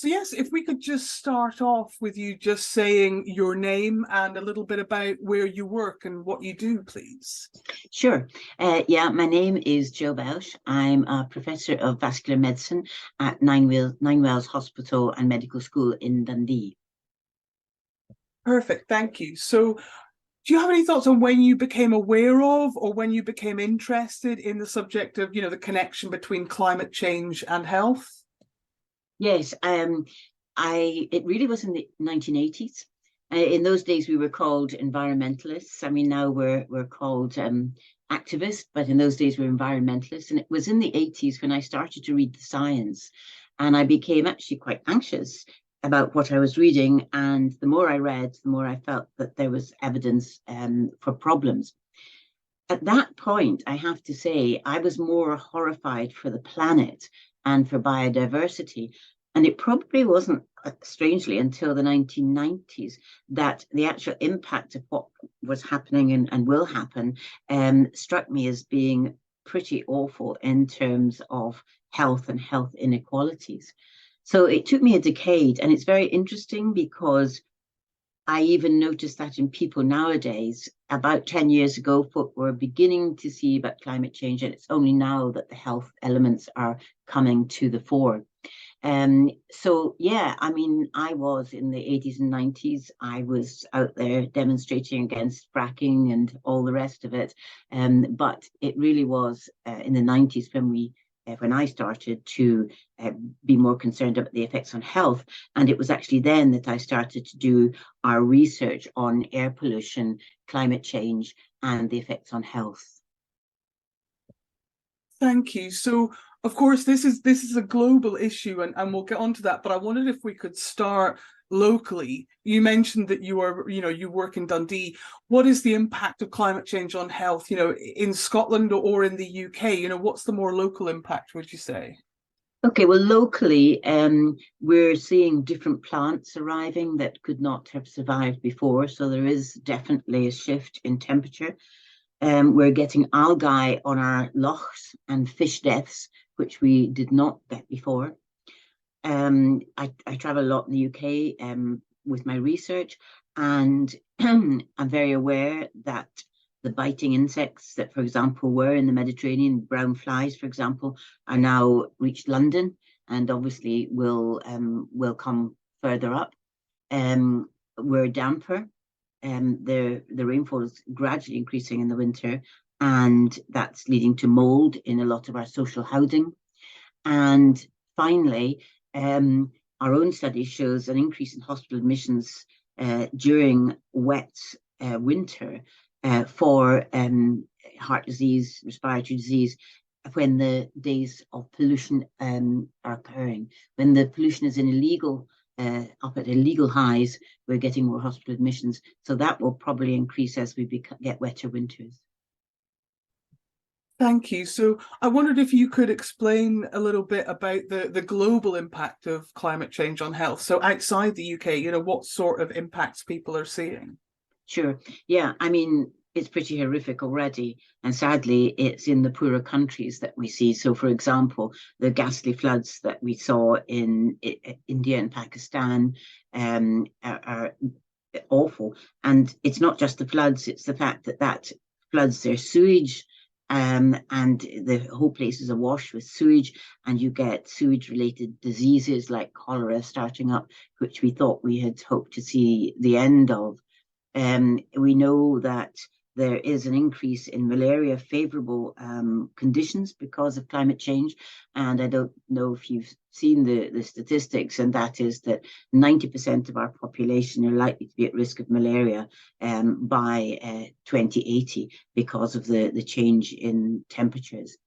So yes, if we could just start off with you just saying your name and a little bit about where you work and what you do, please. Sure. Yeah, my name is Jill Belch. I'm a professor of vascular medicine at Ninewells Hospital and Medical School in Dundee. Perfect, thank you. So do you have any thoughts on when you became aware of or when you became interested in the subject of, the connection between climate change and health? Yes, it really was in the 1980s. In those days, we were called environmentalists. I mean, now we're called activists, but in those days, we were environmentalists. And it was in the 80s when I started to read the science, and I became actually quite anxious about what I was reading. And the more I read, the more I felt that there was evidence for problems. At that point, I have to say, I was more horrified for the planet and for biodiversity. And it probably wasn't, strangely, until the 1990s that the actual impact of what was happening and will happen struck me as being pretty awful in terms of health and health inequalities. So it took me a decade, and it's very interesting because I even noticed that in people nowadays. About 10 years ago, folk were beginning to see about climate change, and it's only now that the health elements are coming to the fore. So yeah, I mean, I was in the 80s and 90s, I was out there demonstrating against fracking and all the rest of it. But it really was in the 90s when I started to be more concerned about the effects on health. And it was actually then that I started to do our research on air pollution, climate change, and the effects on health. Thank you. So, of course, this is a global issue, and we'll get onto that. But I wondered if we could start locally. You mentioned that you work in Dundee. What is the impact of climate change on health, in Scotland or in the UK? What's the more local impact, would you say? Okay, well, locally, we're seeing different plants arriving that could not have survived before. So there is definitely a shift in temperature. We're getting algae on our lochs and fish deaths, which we did not get before. I travel a lot in the UK with my research, and I'm very aware that the biting insects that, for example, were in the Mediterranean, brown flies, for example, are now reached London and obviously will come further up. We're damper. The rainfall is gradually increasing in the winter, and that's leading to mold in a lot of our social housing. And finally, our own study shows an increase in hospital admissions during wet winter for heart disease, respiratory disease, when the days of pollution are occurring. When the pollution is in up at illegal highs, we're getting more hospital admissions. So that will probably increase as we get wetter winters. Thank you. So I wondered if you could explain a little bit about the global impact of climate change on health. So outside the UK, what sort of impacts people are seeing? Sure. Yeah, I mean, it's pretty horrific already. And sadly, it's in the poorer countries that we see. So, for example, the ghastly floods that we saw in India and Pakistan are awful. And it's not just the floods, it's the fact that floods their sewage. And the whole place is awash with sewage, and you get sewage-related diseases like cholera starting up, which we thought we had hoped to see the end of. We know that there is an increase in malaria favorable conditions because of climate change. And I don't know if you've seen the statistics, and that is that 90% of our population are likely to be at risk of malaria by 2080 because of the change in temperatures.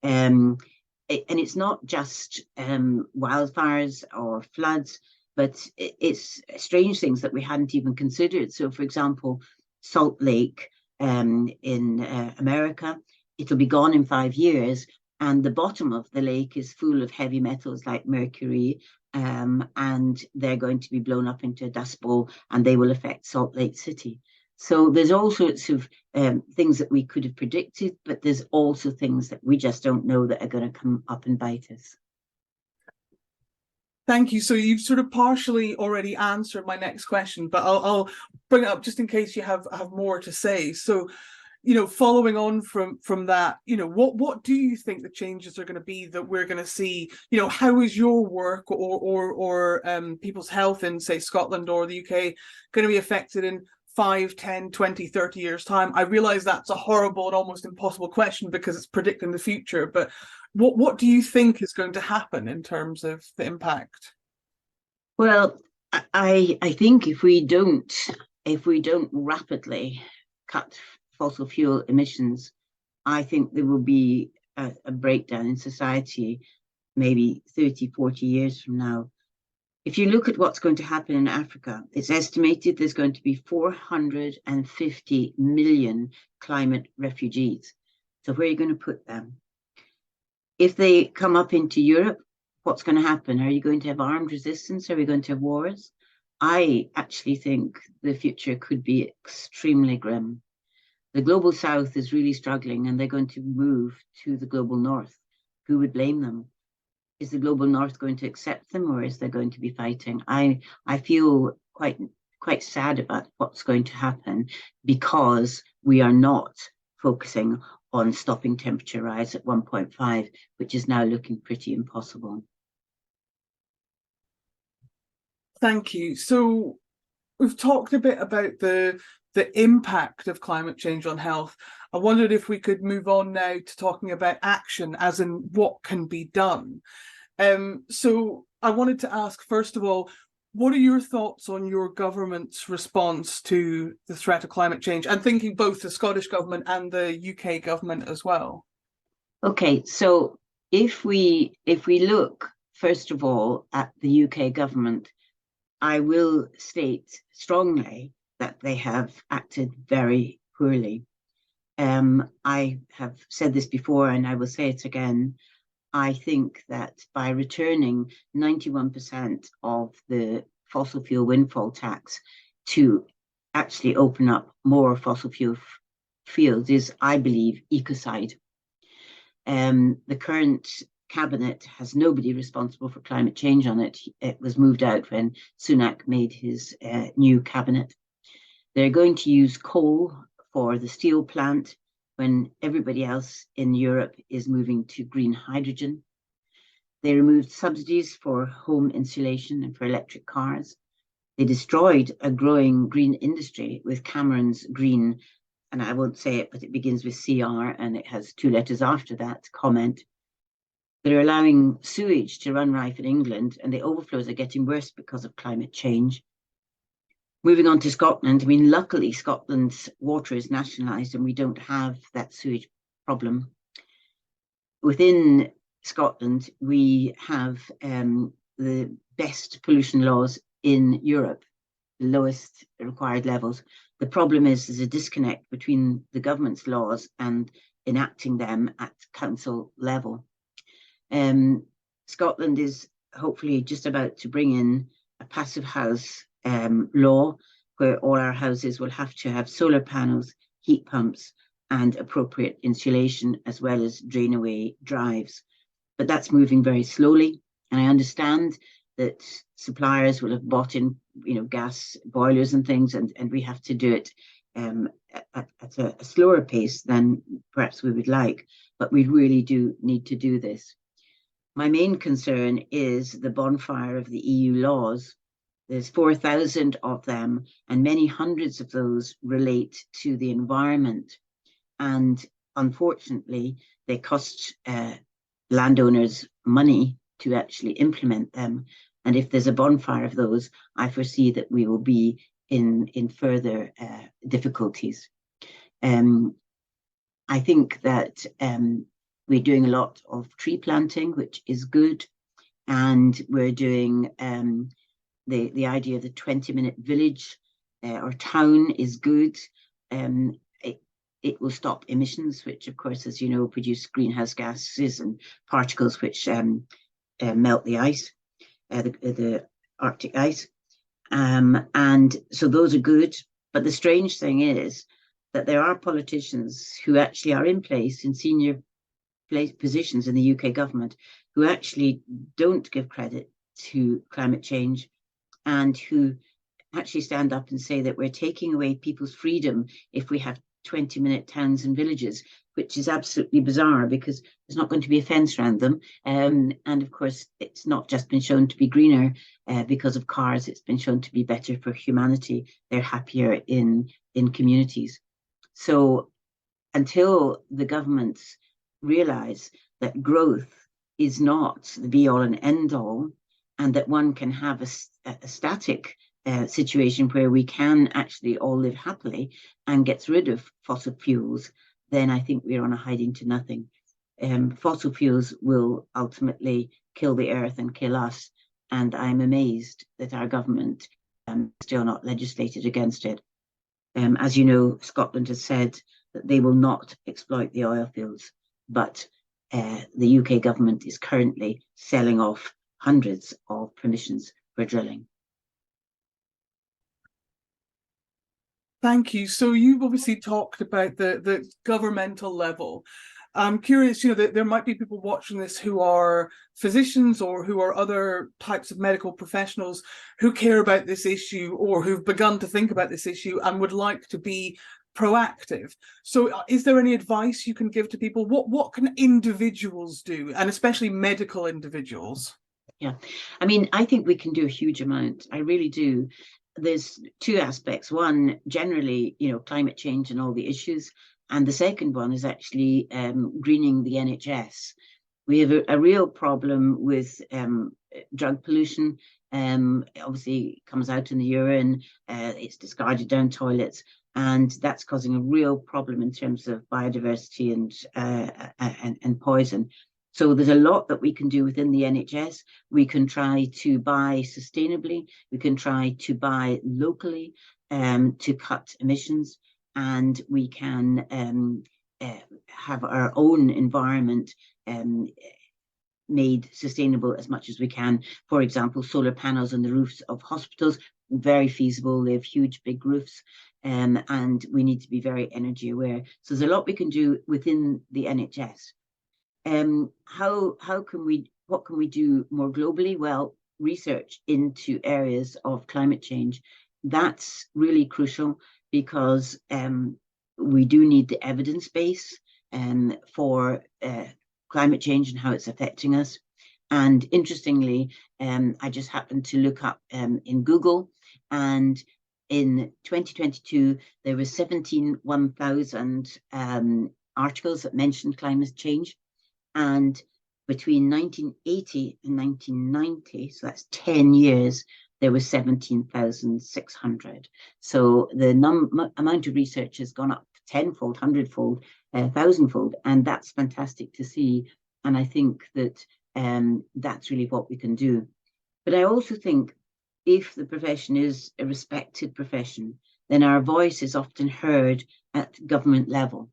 And it's not just wildfires or floods, but it's strange things that we hadn't even considered. So, for example, Salt Lake in America, it'll be gone in 5 years, and the bottom of the lake is full of heavy metals like mercury, and they're going to be blown up into a dust bowl, and they will affect Salt Lake City. So there's all sorts of things that we could have predicted, but there's also things that we just don't know that are going to come up and bite us. Thank you. So you've sort of partially already answered my next question, but I'll bring it up just in case you have more to say. So, you know, following on from that, you know, what do you think the changes are going to be that we're going to see? You know, how is your work or people's health in, say, Scotland or the UK going to be affected in 5, 10, 20, 30 years' time? I realize that's a horrible and almost impossible question because it's predicting the future, but what do you think is going to happen in terms of the impact? Well, I think if we don't rapidly cut fossil fuel emissions, I think there will be a breakdown in society maybe 30, 40 years from now. If you look at what's going to happen in Africa, it's estimated there's going to be 450 million climate refugees. So where are you going to put them? If they come up into Europe, what's going to happen? Are you going to have armed resistance? Are we going to have wars? I actually think the future could be extremely grim. The global south is really struggling and they're going to move to the global north. Who would blame them? Is the global north going to accept them or is there going to be fighting? I feel quite sad about what's going to happen because we are not focusing on stopping temperature rise at 1.5, which is now looking pretty impossible. Thank you. So we've talked a bit about the impact of climate change on health. I wondered if we could move on now to talking about action, as in what can be done. So I wanted to ask, first of all, what are your thoughts on your government's response to the threat of climate change? And thinking both the Scottish government and the UK government as well. Okay, so if we look first of all at the UK government, I will state strongly that they have acted very poorly. I have said this before and I will say it again. I think that by returning 91% of the fossil fuel windfall tax to actually open up more fossil fuel fields is, I believe, ecocide. The current cabinet has nobody responsible for climate change on it. It was moved out when Sunak made his new cabinet. They're going to use coal for the steel plant when everybody else in Europe is moving to green hydrogen. They removed subsidies for home insulation and for electric cars. They destroyed a growing green industry with Cameron's green, and I won't say it, but it begins with CR and it has 2 letters after that, comment. They're allowing sewage to run rife in England and the overflows are getting worse because of climate change. Moving on to Scotland, I mean, luckily Scotland's water is nationalised and we don't have that sewage problem. Within Scotland, we have the best pollution laws in Europe, the lowest required levels. The problem is there's a disconnect between the government's laws and enacting them at council level. Scotland is hopefully just about to bring in a passive house law where all our houses will have to have solar panels, heat pumps, and appropriate insulation, as well as drain away drives. But that's moving very slowly. And I understand that suppliers will have bought in, gas boilers and things, and we have to do it at a slower pace than perhaps we would like. But we really do need to do this. My main concern is the bonfire of the EU laws. There's 4,000 of them, and many hundreds of those relate to the environment. And unfortunately, they cost landowners money to actually implement them. And if there's a bonfire of those, I foresee that we will be in further difficulties. I think that we're doing a lot of tree planting, which is good. And we're doing the idea of the 20-minute village or town is good. It will stop emissions, which, of course, as you know, produce greenhouse gases and particles which melt the ice, the Arctic ice. And so those are good. But the strange thing is that there are politicians who actually are in place in senior positions in the UK government who actually don't give credit to climate change, and who actually stand up and say that we're taking away people's freedom if we have 20-minute towns and villages, which is absolutely bizarre because there's not going to be a fence around them. And of course, it's not just been shown to be greener because of cars, it's been shown to be better for humanity. They're happier in communities. So until the governments realise that growth is not the be-all and end-all, and that one can have a static situation where we can actually all live happily and gets rid of fossil fuels, then I think we're on a hiding to nothing. Fossil fuels will ultimately kill the earth and kill us, and I'm amazed that our government still not legislated against it. As you know, Scotland has said that they will not exploit the oil fields, but the UK government is currently selling off hundreds of permissions for drilling. Thank you. So you've obviously talked about the governmental level. I'm curious, that there might be people watching this who are physicians or who are other types of medical professionals who care about this issue or who've begun to think about this issue and would like to be proactive. So is there any advice you can give to people? What can individuals do, and especially medical individuals? Yeah, I mean, I think we can do a huge amount. I really do. There's two aspects. One, generally, climate change and all the issues. And the second one is actually greening the NHS. We have a real problem with drug pollution. Obviously, it comes out in the urine, it's discarded down toilets, and that's causing a real problem in terms of biodiversity and poison. So there's a lot that we can do within the NHS. We can try to buy sustainably. We can try to buy locally to cut emissions. And we can have our own environment made sustainable as much as we can. For example, solar panels on the roofs of hospitals, very feasible. They have huge, big roofs, and we need to be very energy aware. So there's a lot we can do within the NHS. What can we do more globally? Well, research into areas of climate change. That's really crucial because we do need the evidence base for climate change and how it's affecting us. And interestingly, I just happened to look up in Google, and in 2022, there were 1,000 articles that mentioned climate change. And between 1980 and 1990, so that's 10 years, there was 17,600. So the amount of research has gone up tenfold, hundredfold, thousandfold, and that's fantastic to see. And I think that that's really what we can do. But I also think if the profession is a respected profession, then our voice is often heard at government level.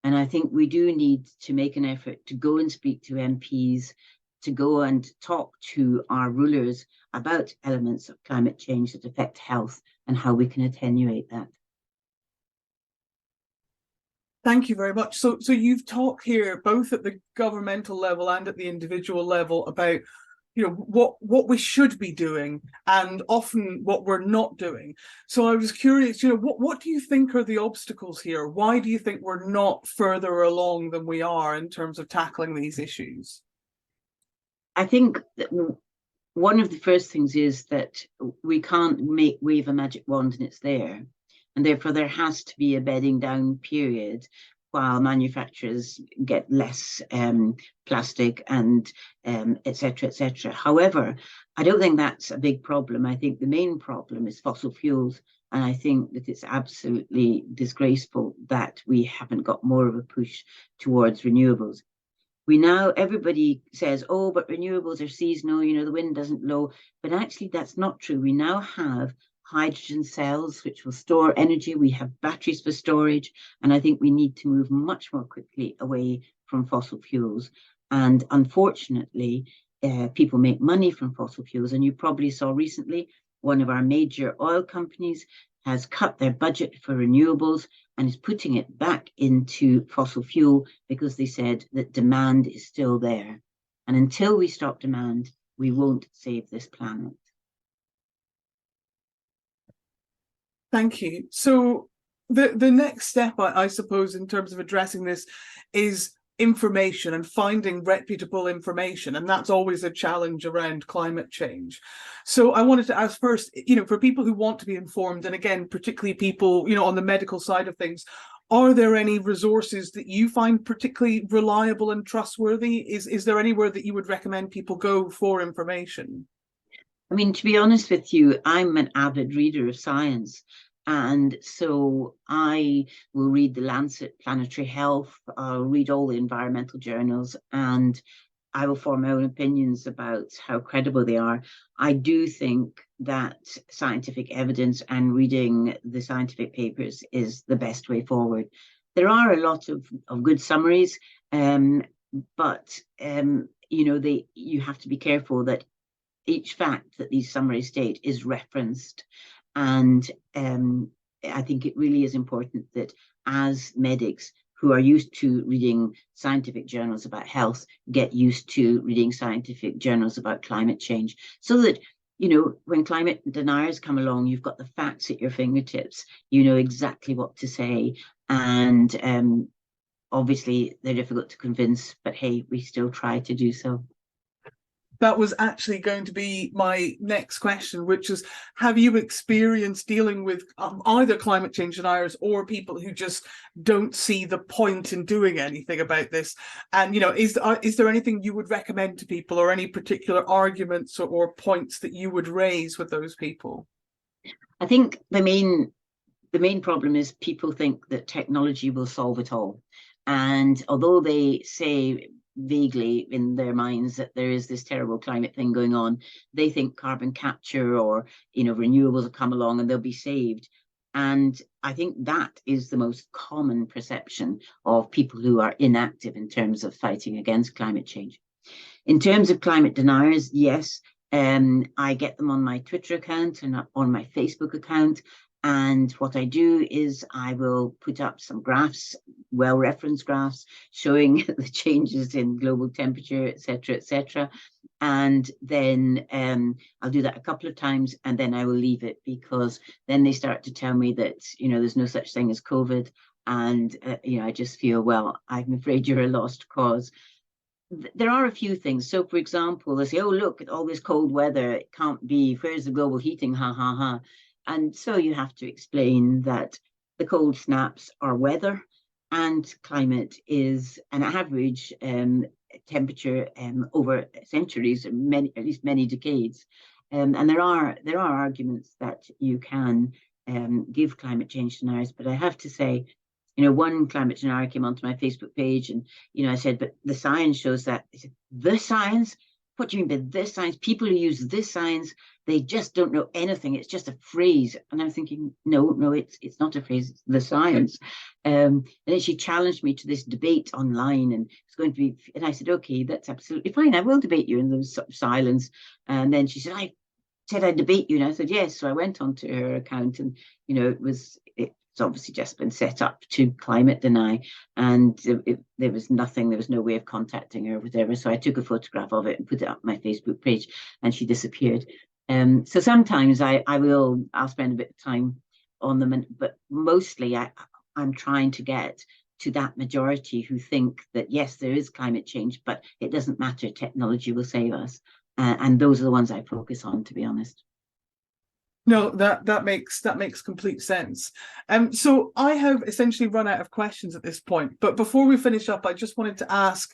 And I think we do need to make an effort to go and speak to MPs, to go and talk to our rulers about elements of climate change that affect health and how we can attenuate that. Thank you very much. So you've talked here both at the governmental level and at the individual level about what we should be doing and often what we're not doing. So I was curious, what do you think are the obstacles here? Why do you think we're not further along than we are in terms of tackling these issues? I think that one of the first things is that we can't wave a magic wand and it's there. And therefore there has to be a bedding down period while manufacturers get less plastic and et cetera, et cetera. However, I don't think that's a big problem. I think the main problem is fossil fuels. And I think that it's absolutely disgraceful that we haven't got more of a push towards renewables. Everybody says, oh, but renewables are seasonal, the wind doesn't blow. But actually, that's not true. We now have hydrogen cells, which will store energy. We have batteries for storage. And I think we need to move much more quickly away from fossil fuels. And unfortunately, people make money from fossil fuels. And you probably saw recently, one of our major oil companies has cut their budget for renewables and is putting it back into fossil fuel because they said that demand is still there. And until we stop demand, we won't save this planet. Thank you. So the next step, I suppose, in terms of addressing this is information and finding reputable information. And that's always a challenge around climate change. So I wanted to ask first, for people who want to be informed, and again, particularly people, on the medical side of things, are there any resources that you find particularly reliable and trustworthy? Is there anywhere that you would recommend people go for information? I mean, to be honest with you, I'm an avid reader of science. And so I will read the Lancet Planetary Health, I'll read all the environmental journals, and I will form my own opinions about how credible they are. I do think that scientific evidence and reading the scientific papers is the best way forward. There are a lot of good summaries, but you have to be careful that each fact that these summaries state is referenced. And I think it really is important that as medics who are used to reading scientific journals about health get used to reading scientific journals about climate change, so that when climate deniers come along, you've got the facts at your fingertips, you know exactly what to say. And obviously they're difficult to convince, but hey, we still try to do so. That was actually going to be my next question, which is, have you experienced dealing with either climate change deniers or people who just don't see the point in doing anything about this? And, is there anything you would recommend to people, or any particular arguments or points that you would raise with those people? I think the main problem is people think that technology will solve it all. And although they say vaguely in their minds that there is this terrible climate thing going on, they think carbon capture or renewables will come along and they'll be saved. And I think that is the most common perception of people who are inactive in terms of fighting against climate change. In terms of climate deniers, yes, I get them on my Twitter account and on my Facebook account. And what I do is I will put up some graphs, well-referenced graphs, showing the changes in global temperature, etc., etc. And then I'll do that a couple of times, and then I will leave it, because then they start to tell me that, there's no such thing as COVID. And, I just feel, well, I'm afraid you're a lost cause. There are a few things. So, for example, they say, oh, look at all this cold weather. It can't be. Where's the global heating? Ha, ha, ha. And so you have to explain that the cold snaps are weather, and climate is an average temperature over centuries, at least many decades. And there are arguments that you can give climate change deniers. But I have to say, one climate denier came onto my Facebook page, and I said, but the science shows that. He said, the science? What do you mean by this science? People who use this science, they just don't know anything. It's just a phrase. And I'm thinking, no, it's not a phrase. It's the science. And then she challenged me to this debate online, and it's going to be. And I said, okay, that's absolutely fine. I will debate you. And there was sort of silence. And then she said, I said I'd debate you. And I said, yes. So I went onto her account, and it's obviously just been set up to climate deny, and there was no way of contacting her or whatever. So I took a photograph of it and put it up on my Facebook page, and she disappeared. So sometimes I'll spend a bit of time on them, but mostly I'm trying to get to that majority who think that yes, there is climate change, but it doesn't matter, technology will save us. And those are the ones I focus on, to be honest. No, that makes complete sense. So I have essentially run out of questions at this point, but before we finish up, I just wanted to ask,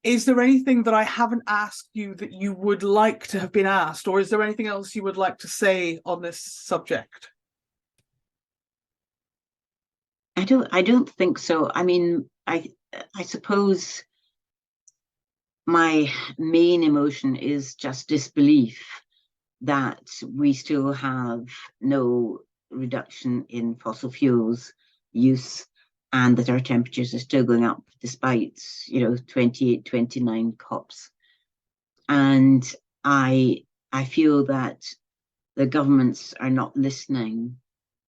is there anything that I haven't asked you that you would like to have been asked, or is there anything else you would like to say on this subject? I don't think so. I mean, I suppose my main emotion is just disbelief that we still have no reduction in fossil fuels use, and that our temperatures are still going up despite 28, 29 COPs. And I feel that the governments are not listening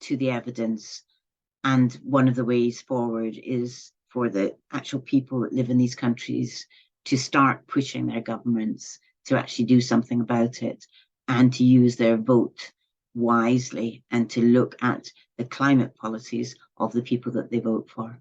to the evidence, and one of the ways forward is for the actual people that live in these countries to start pushing their governments to actually do something about it and to use their vote wisely and to look at the climate policies of the people that they vote for.